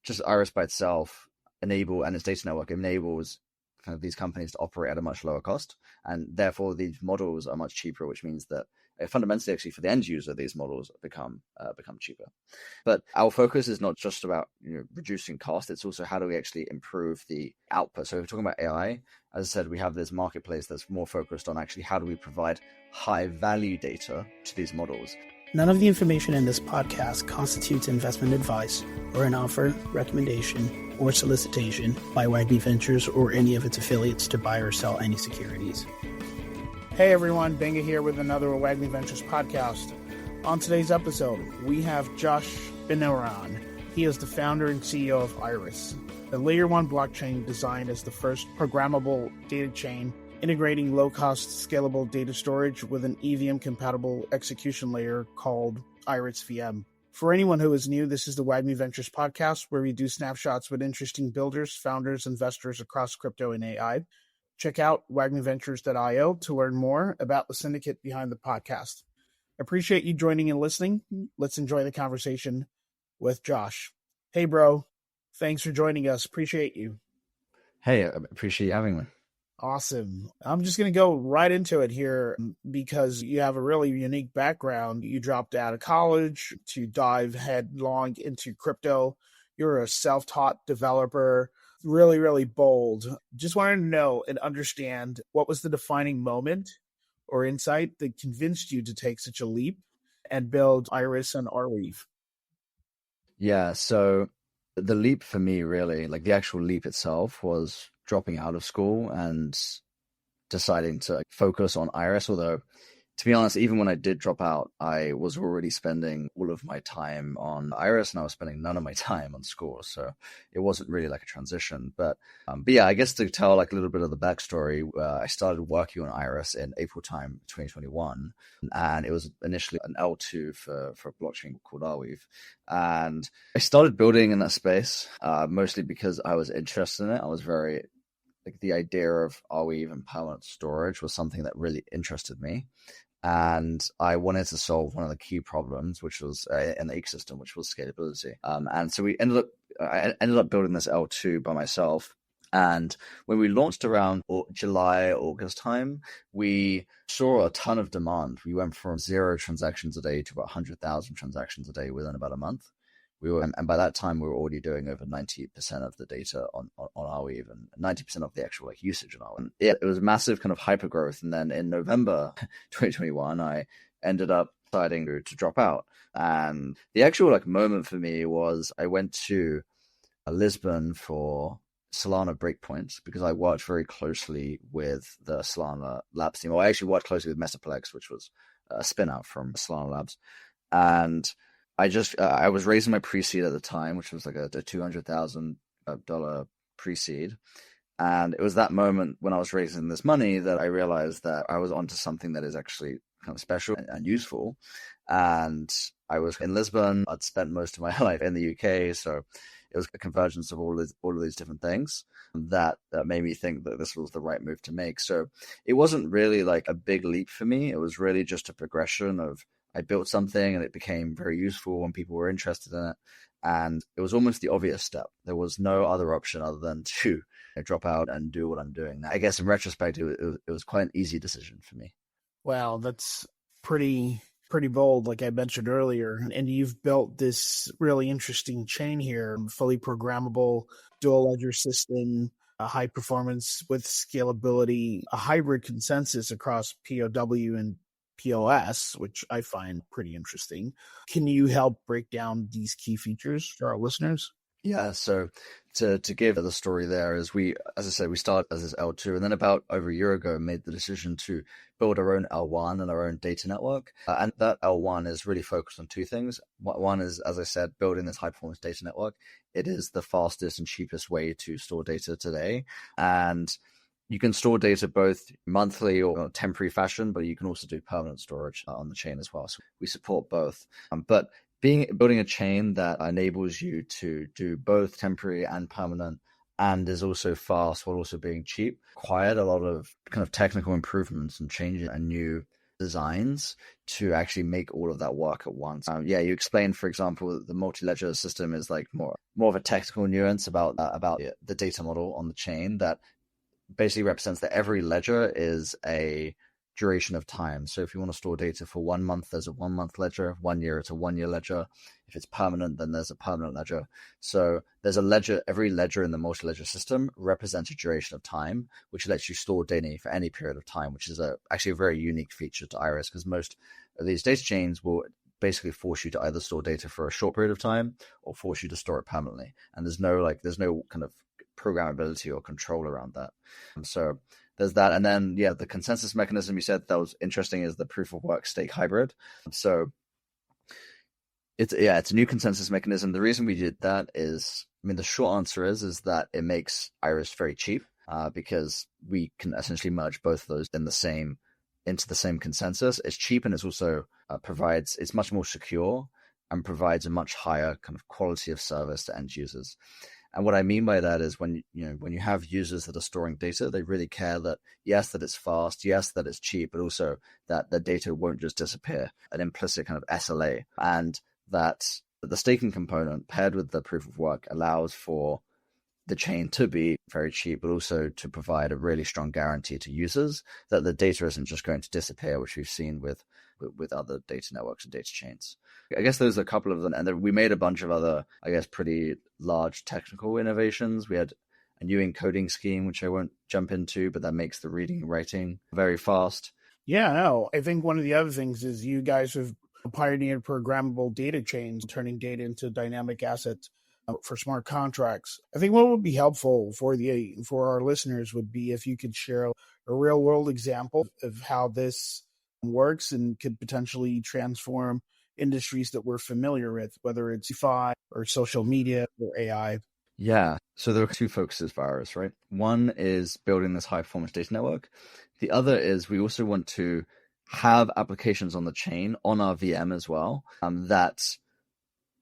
just Irys by itself and its data network enables kind of these companies to operate at a much lower cost, and therefore these models are much cheaper, which means that fundamentally, actually, for the end user, these models become cheaper. But our focus is not just about reducing cost; it's also how do we actually improve the output. So if we're talking about AI, as I said, we have this marketplace that's more focused on actually how do we provide high value data to these models. None of the information in this podcast constitutes investment advice or an offer, recommendation, or solicitation by Wagby Ventures or any of its affiliates to buy or sell any securities. Hey everyone, Benga here with another Wagby Ventures podcast. On today's episode, we have Josh Benaron. He is the founder and CEO of Irys, a layer 1 blockchain designed as the first programmable data chain integrating low-cost, scalable data storage with an EVM-compatible execution layer called Irys VM. For anyone who is new, this is the Wagby Ventures podcast, where we do snapshots with interesting builders, founders, investors across crypto and AI. Check out wagmyventures.io to learn more about the syndicate behind the podcast. Appreciate you joining and listening. Let's enjoy the conversation with Josh. Hey, bro. Thanks for joining us. Appreciate you. Hey, I appreciate you having me. Awesome. I'm just going to go right into it here because you have a really unique background. You dropped out of college to dive headlong into crypto. You're a self-taught developer, really, really bold. Just wanted to know and understand what was the defining moment or insight that convinced you to take such a leap and build Irys and Arweave. Yeah, so the leap for me really, like the actual leap itself, was dropping out of school and deciding to focus on Irys. Although, to be honest, even when I did drop out, I was already spending all of my time on Irys and I was spending none of my time on school. So it wasn't really like a transition. But yeah, I guess to tell like a little bit of the backstory, I started working on Irys in April time 2021. And it was initially an L2 for a blockchain called Arweave. And I started building in that space, mostly because I was interested in it. I was very like the idea of Arweave and permanent storage was something that really interested me. And I wanted to solve one of the key problems, which was in the ecosystem, which was scalability. And so I ended up building this L2 by myself. And when we launched around July, August time, we saw a ton of demand. We went from 0 transactions a day to about 100,000 transactions a day within about a month. And by that time, we were already doing over 90% of the data on Arweave and 90% of the actual like usage on Arweave. Yeah, it was massive kind of hyper growth. And then in November 2021, I ended up deciding to drop out. And the actual like moment for me was I went to Lisbon for Solana breakpoints because I worked very closely with the Solana Labs team. Well, I actually worked closely with Metaplex, which was a spin out from Solana Labs. And I was raising my pre-seed at the time, which was like a $200,000 pre-seed. And it was that moment when I was raising this money that I realized that I was onto something that is actually kind of special and useful. And I was in Lisbon. I'd spent most of my life in the UK. So it was a convergence of all of these different things that made me think that this was the right move to make. So it wasn't really like a big leap for me. It was really just a progression of I built something and it became very useful and people were interested in it. And it was almost the obvious step. There was no other option other than to drop out and do what I'm doing now. I guess in retrospect, it was quite an easy decision for me. Wow, that's pretty bold, like I mentioned earlier. And you've built this really interesting chain here, fully programmable, dual ledger system, a high performance with scalability, a hybrid consensus across POW and POS, which I find pretty interesting. Can you help break down these key features for our listeners? Yeah, so to give the story there is as I said, we started as this L2 and then about over a year ago made the decision to build our own L1 and our own data network. And that L1 is really focused on two things. One is, as I said, building this high performance data network. It is the fastest and cheapest way to store data today. And you can store data both monthly or temporary fashion, but you can also do permanent storage on the chain as well. So we support both. But building a chain that enables you to do both temporary and permanent and is also fast while also being cheap required a lot of kind of technical improvements and changes and new designs to actually make all of that work at once. You explained, for example, that the multi-ledger system is like more of a technical nuance about the data model on the chain that basically represents that every ledger is a duration of time. So if you want to store data for 1 month, there's a 1 month ledger. 1 year, it's a 1 year ledger. If it's permanent, then there's a permanent ledger. So there's a ledger, every ledger in the multi-ledger system represents a duration of time, which lets you store data for any period of time, which is actually a very unique feature to Irys, because most of these data chains will basically force you to either store data for a short period of time or force you to store it permanently. And there's no kind of programmability or control around that. So there's that. And then, the consensus mechanism you said that was interesting is the proof of work stake hybrid. So it's a new consensus mechanism. The reason we did that is, the short answer is that it makes Irys very cheap because we can essentially merge both of those into the same consensus. It's cheap, and it's also it's much more secure and provides a much higher kind of quality of service to end users. And what I mean by that is when you have users that are storing data, they really care that, yes, that it's fast, yes, that it's cheap, but also that the data won't just disappear, an implicit kind of SLA. And that the staking component paired with the proof of work allows for the chain to be very cheap, but also to provide a really strong guarantee to users that the data isn't just going to disappear, which we've seen with other data networks and data chains. I guess those are a couple of them. And then we made a bunch of other, I guess, pretty large technical innovations. We had a new encoding scheme, which I won't jump into, but that makes the reading and writing very fast. Yeah, no, I think one of the other things is you guys have pioneered programmable data chains, turning data into dynamic assets for smart contracts. I think what would be helpful for our listeners would be if you could share a real world example of how this works and could potentially transform industries that we're familiar with, whether it's DeFi or social media or AI. Yeah. So there are two focuses for Irys, right? One is building this high performance data network. The other is we also want to have applications on the chain on our VM as well that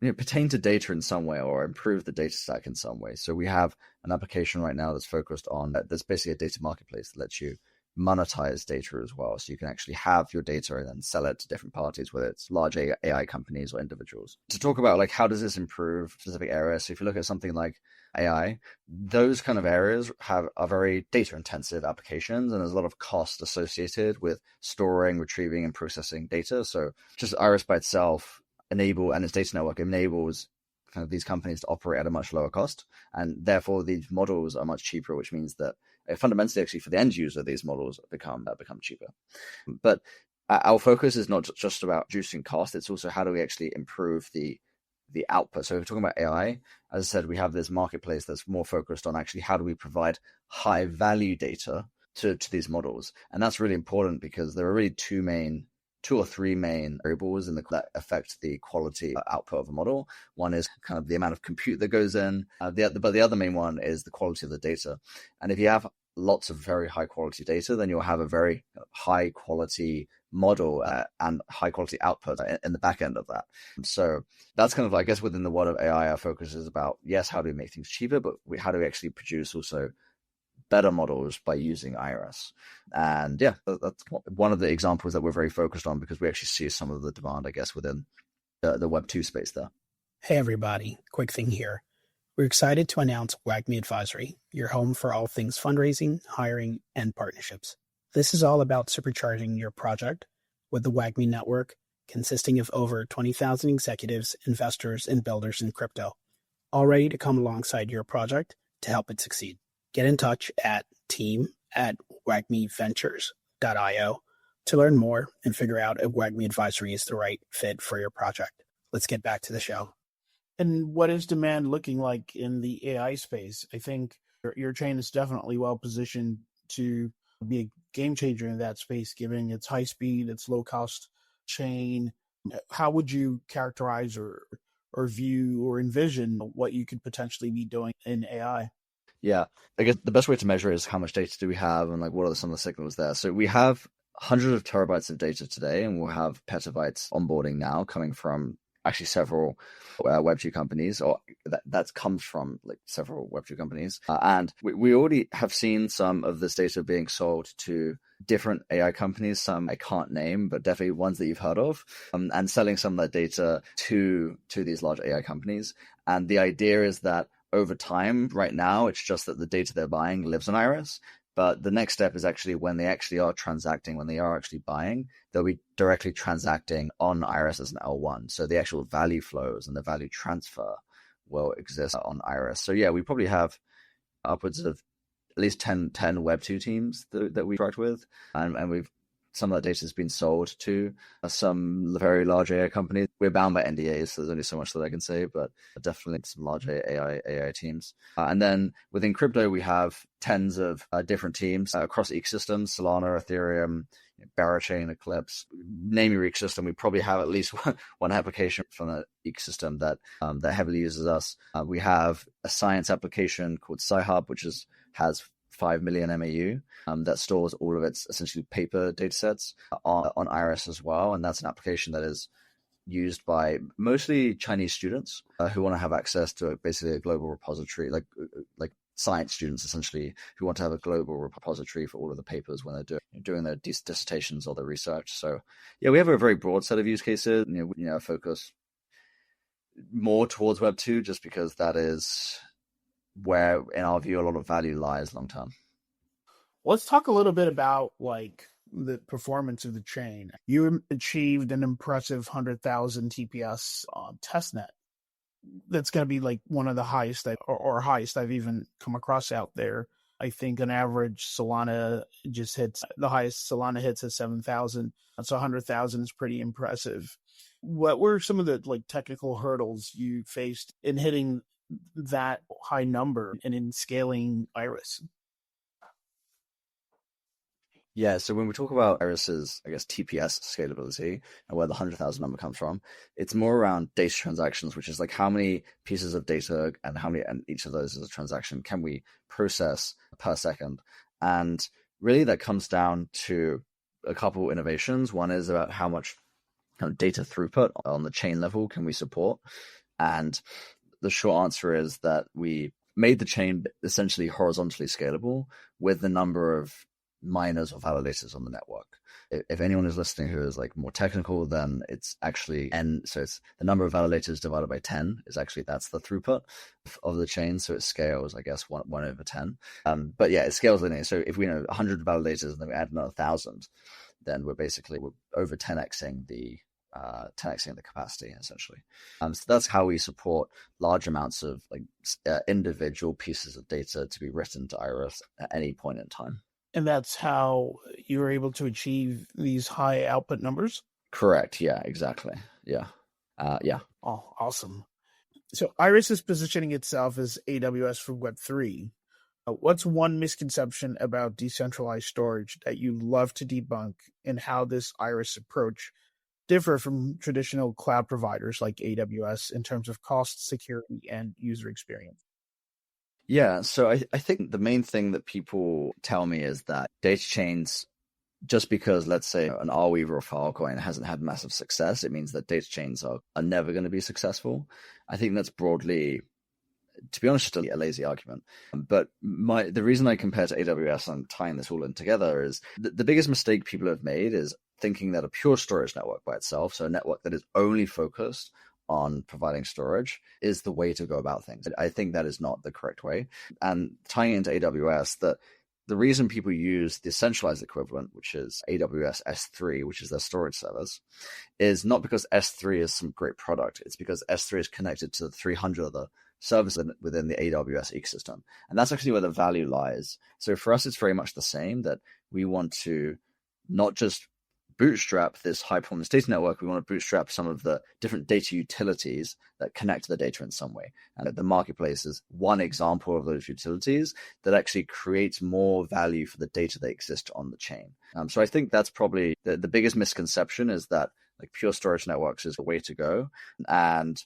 pertain to data in some way or improve the data stack in some way. So we have an application right now that's focused on that's basically a data marketplace that lets you monetize data as well. So you can actually have your data and then sell it to different parties, whether it's large AI companies or individuals. To talk about like how does this improve specific areas. So if you look at something like AI, those kind of areas are very data intensive applications, and there's a lot of cost associated with storing, retrieving, and processing data. So just Irys by itself and its data network enables kind of these companies to operate at a much lower cost, and therefore these models are much cheaper, which means that fundamentally actually for the end user these models become cheaper. But our focus is not just about reducing cost, it's also how do we actually improve the output. So if we're talking about AI, as I said, we have this marketplace that's more focused on actually how do we provide high value data to these models. And that's really important because there are really two or three main variables that affect the quality output of a model. One is kind of the amount of compute that goes in, but the other main one is the quality of the data. And if you have lots of very high quality data, then you'll have a very high quality model and high quality output in the back end of that. So that's kind of, I guess, within the world of AI, our focus is about, yes, how do we make things cheaper, but how do we actually produce also better models by using Irys. And that's one of the examples that we're very focused on because we actually see some of the demand, I guess, within the Web 2 space there. Hey, everybody. Quick thing here. We're excited to announce WAGMI Advisory, your home for all things fundraising, hiring, and partnerships. This is all about supercharging your project with the WAGMI network, consisting of over 20,000 executives, investors, and builders in crypto, all ready to come alongside your project to help it succeed. Get in touch at team@wagmiventures.io to learn more and figure out if WAGMI Advisory is the right fit for your project. Let's get back to the show. And what is demand looking like in the AI space? I think your chain is definitely well positioned to be a game changer in that space, given its high speed, its low cost chain. How would you characterize or view or envision what you could potentially be doing in AI? Yeah, I guess the best way to measure is how much data do we have and like what are some of the signals there. So we have hundreds of terabytes of data today, and we'll have petabytes onboarding now coming from actually several Web2 companies, or that comes from like several Web2 companies. And we already have seen some of this data being sold to different AI companies, some I can't name, but definitely ones that you've heard of, and selling some of that data to these large AI companies. And the idea is that over time, right now, it's just that the data they're buying lives on Irys. But the next step is actually when they actually are transacting, when they are actually buying, they'll be directly transacting on Irys as an L1. So the actual value flows and the value transfer will exist on Irys. So yeah, we probably have upwards of at least 10 Web2 teams that we interact with. And we've some of that data has been sold to some very large AI companies. We're bound by NDAs, so there's only so much that I can say, but definitely some large AI teams. And then within crypto, we have tens of different teams across ecosystems: Solana, Ethereum, Benaron, Eclipse. Name your ecosystem, we probably have at least one application from that ecosystem that heavily uses us. We have a science application called SciHub, which has 5 million MAU that stores all of its essentially paper data sets on Irys as well. And that's an application that is used by mostly Chinese students who want to have access to basically a global repository, like science students essentially who want to have a global repository for all of the papers when they're doing their dissertations or their research. So yeah, we have a very broad set of use cases. Focus more towards Web 2 just because that is where, in our view, a lot of value lies long term. Let's talk a little bit about like the performance of the chain. You achieved an impressive 100,000 TPS on testnet. That's going to be like one of the highest or highest I've even come across out there. I think an average Solana just hits the highest Solana hits at 7,000. So 100,000 is pretty impressive. What were some of the like technical hurdles you faced in hitting that high number and in scaling Irys? Yeah, so when we talk about Irys's, I guess, TPS scalability and where the 100,000 number comes from, it's more around data transactions, which is like how many pieces of data and each of those is a transaction can we process per second. And really that comes down to a couple innovations. One is about how much kind of data throughput on the chain level can we support. And the short answer is that we made the chain essentially horizontally scalable with the number of miners or validators on the network. If anyone is listening who is like more technical, then it's actually n. So it's the number of validators divided by 10 is actually, that's the throughput of the chain. So it scales, I guess, 1 over 10. But yeah, it scales linear. So if we know 100 validators and then we add another 1,000, then we're over 10xing the capacity essentially. So that's how we support large amounts of like individual pieces of data to be written to Irys at any point in time. And that's how you were able to achieve these high output numbers? Correct. Yeah, exactly. Yeah. Yeah. Oh, awesome. So Irys is positioning itself as AWS for Web3. What's one misconception about decentralized storage that you love to debunk, and how this Irys approach differ from traditional cloud providers like AWS in terms of cost, security, and user experience? Yeah, so I think the main thing that people tell me is that data chains, just because, let's say, an Arweaver or Filecoin hasn't had massive success, it means that data chains are never going to be successful. I think that's broadly, to be honest, just a lazy argument. But the reason I compare to AWS and tying this all in together is the biggest mistake people have made is thinking that a pure storage network by itself, so a network that is only focused on providing storage, is the way to go about things. I think that is not the correct way. And tying into AWS, the reason people use the centralized equivalent, which is AWS S3, which is their storage service, is not because S3 is some great product. It's because S3 is connected to the 300 other services within the AWS ecosystem. And that's actually where the value lies. So for us, it's very much the same, that we want to not just bootstrap this high performance data network, we want to bootstrap some of the different data utilities that connect to the data in some way. And the marketplace is one example of those utilities that actually creates more value for the data that exist on the chain. So I think that's probably the biggest misconception, is that like pure storage networks is the way to go. And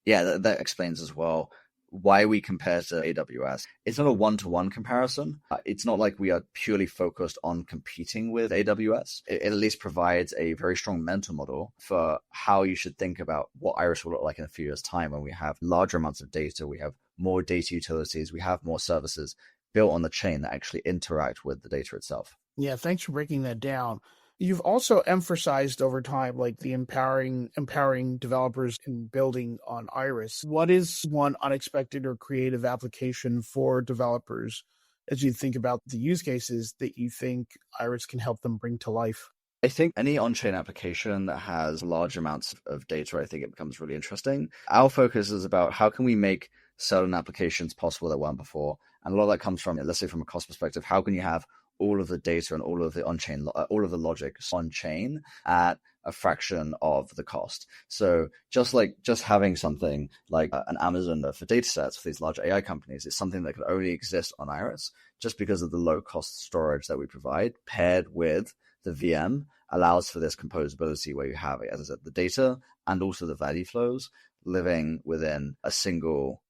yeah, that explains as well why we compare to AWS. It's not a one-to-one comparison. It's not like we are purely focused on competing with AWS. It at least provides a very strong mental model for how you should think about what Irys will look like in a few years' time, when we have larger amounts of data, we have more data utilities, we have more services built on the chain that actually interact with the data itself. Yeah, thanks for breaking that down. You've also emphasized over time like the empowering developers in building on Iris. What is one unexpected or creative application for developers as you think about the use cases that you think Iris can help them bring to life? I think any on-chain application that has large amounts of data, I think it becomes really interesting. Our focus is about how can we make certain applications possible that weren't before. And a lot of that comes from, let's say from a cost perspective, how can you have all of the data and all of the on-chain, all of the logic on-chain at a fraction of the cost. So just having something like an Amazon for data sets for these large AI companies is something that could only exist on Iris just because of the low cost storage that we provide paired with the VM allows for this composability where you have, as I said, the data and also the value flows living within a single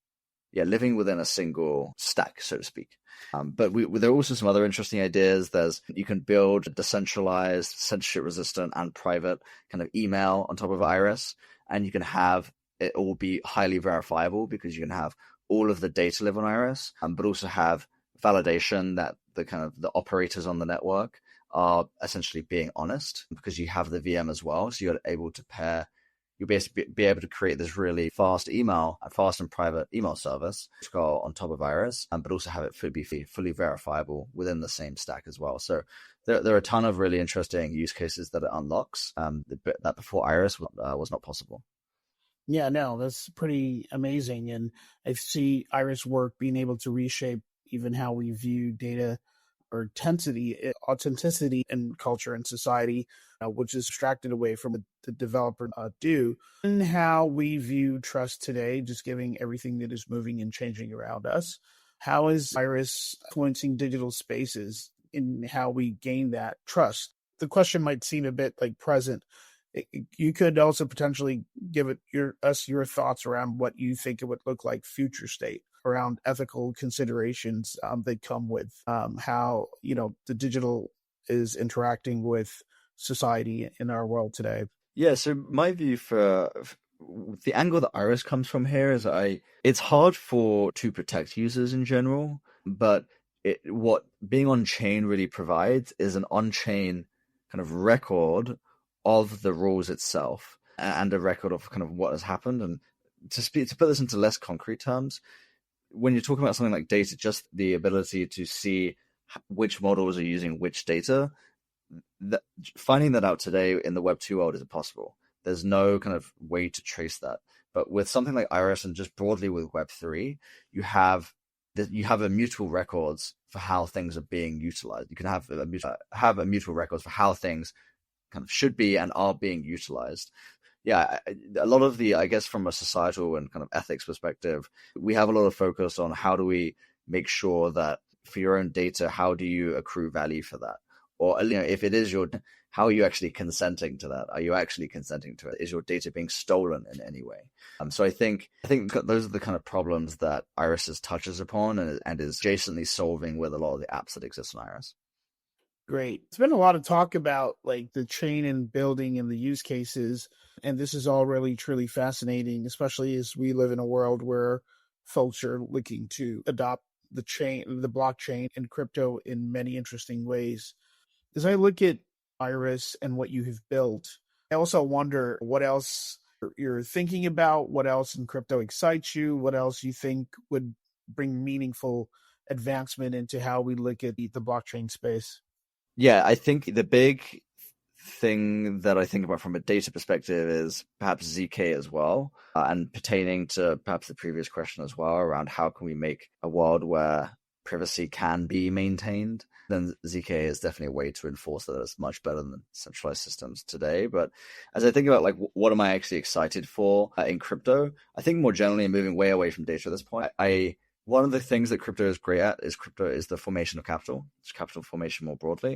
stack, so to speak. But there are also some other interesting ideas. You can build decentralized, censorship resistant, and private kind of email on top of Iris, and you can have it all be highly verifiable because you can have all of the data live on Iris, but also have validation that the operators on the network are essentially being honest because you have the VM as well. So you'll basically be able to create this really fast and private email service to go on top of Iris, but also have it be fully verifiable within the same stack as well. So there are a ton of really interesting use cases that it unlocks that before Iris was not possible. Yeah, no, that's pretty amazing. And I see Iris work being able to reshape even how we view data or authenticity in culture and society, which is extracted away from the developer do, and how we view trust today, just giving everything that is moving and changing around us. How is Iris influencing digital spaces in how we gain that trust? The question might seem a bit like present. You could also potentially give us your thoughts around what you think it would look like future state around ethical considerations that come with how the digital is interacting with society in our world today. Yeah, so my view for the angle that Iris comes from here is it's hard to protect users in general, but what being on chain really provides is an on-chain kind of record of the rules itself and a record of kind of what has happened. And to put this into less concrete terms, when you're talking about something like data, just the ability to see which models are using which data, finding that out today in the Web 2 world is impossible. There's no kind of way to trace that. But with something like Iris and just broadly with Web 3, you have immutable records for how things are being utilized. You can have immutable records for how things kind of should be and are being utilized. Yeah, a lot of I guess from a societal and kind of ethics perspective, we have a lot of focus on how do we make sure that for your own data, how do you accrue value for that? Or, if it is how are you actually consenting to that? Are you actually consenting to it? Is your data being stolen in any way? So I think those are the kind of problems that Iris touches upon and is adjacently solving with a lot of the apps that exist on Iris. Great. It's been a lot of talk about like the chain and building and the use cases. And this is all really, truly fascinating, especially as we live in a world where folks are looking to adopt the blockchain and crypto in many interesting ways. As I look at Irys and what you have built, I also wonder what else you're thinking about, what else in crypto excites you, what else you think would bring meaningful advancement into how we look at the blockchain space. Yeah, I think the big thing that I think about from a data perspective is perhaps ZK as well, and pertaining to perhaps the previous question as well around how can we make a world where privacy can be maintained. Then ZK is definitely a way to enforce that. It's much better than centralized systems today. But as I think about like what am I actually excited for in crypto, I think more generally moving way away from data at this point, one of the things that crypto is great at is the formation of capital. It's capital formation more broadly.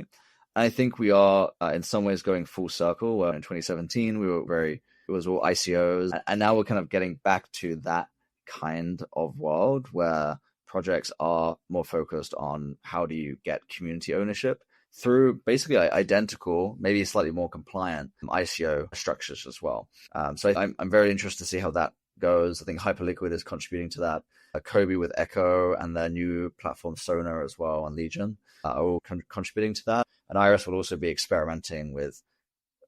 And I think we are in some ways going full circle. Where in 2017 it was all ICOs, and now we're kind of getting back to that kind of world where projects are more focused on how do you get community ownership through basically identical, maybe slightly more compliant ICO structures as well. So I'm very interested to see how that goes. I think Hyperliquid is contributing to that. Kobe with Echo, and their new platform Sonar as well, and Legion are all contributing to that. And Irys will also be experimenting with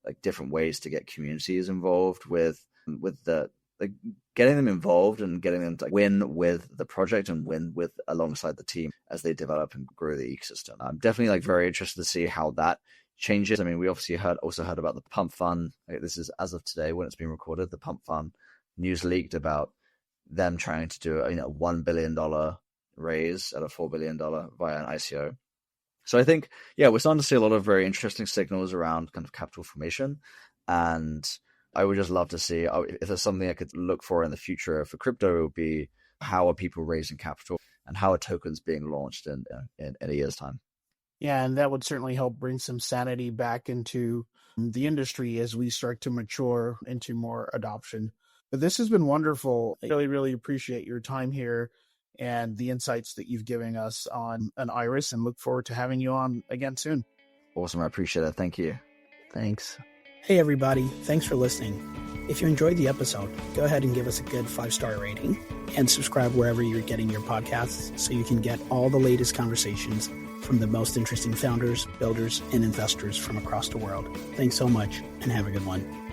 like different ways to get communities involved with the like getting them involved and getting them to win with the project and win with alongside the team as they develop and grow the ecosystem. I'm definitely like very interested to see how that changes. I mean, we obviously also heard about the Pump Fund. This is as of today when it's been recorded. The Pump Fund news leaked about them trying to do a $1 billion raise at a $4 billion via an ICO. So I think, yeah, we're starting to see a lot of very interesting signals around kind of capital formation. And I would just love to see if there's something I could look for in the future for crypto, it would be how are people raising capital and how are tokens being launched in a year's time. Yeah, and that would certainly help bring some sanity back into the industry as we start to mature into more adoption. But this has been wonderful. I really, really appreciate your time here and the insights that you've given us on an Irys, and look forward to having you on again soon. Awesome. I appreciate it. Thank you. Thanks. Hey, everybody. Thanks for listening. If you enjoyed the episode, go ahead and give us a good 5-star rating and subscribe wherever you're getting your podcasts so you can get all the latest conversations from the most interesting founders, builders, and investors from across the world. Thanks so much, and have a good one.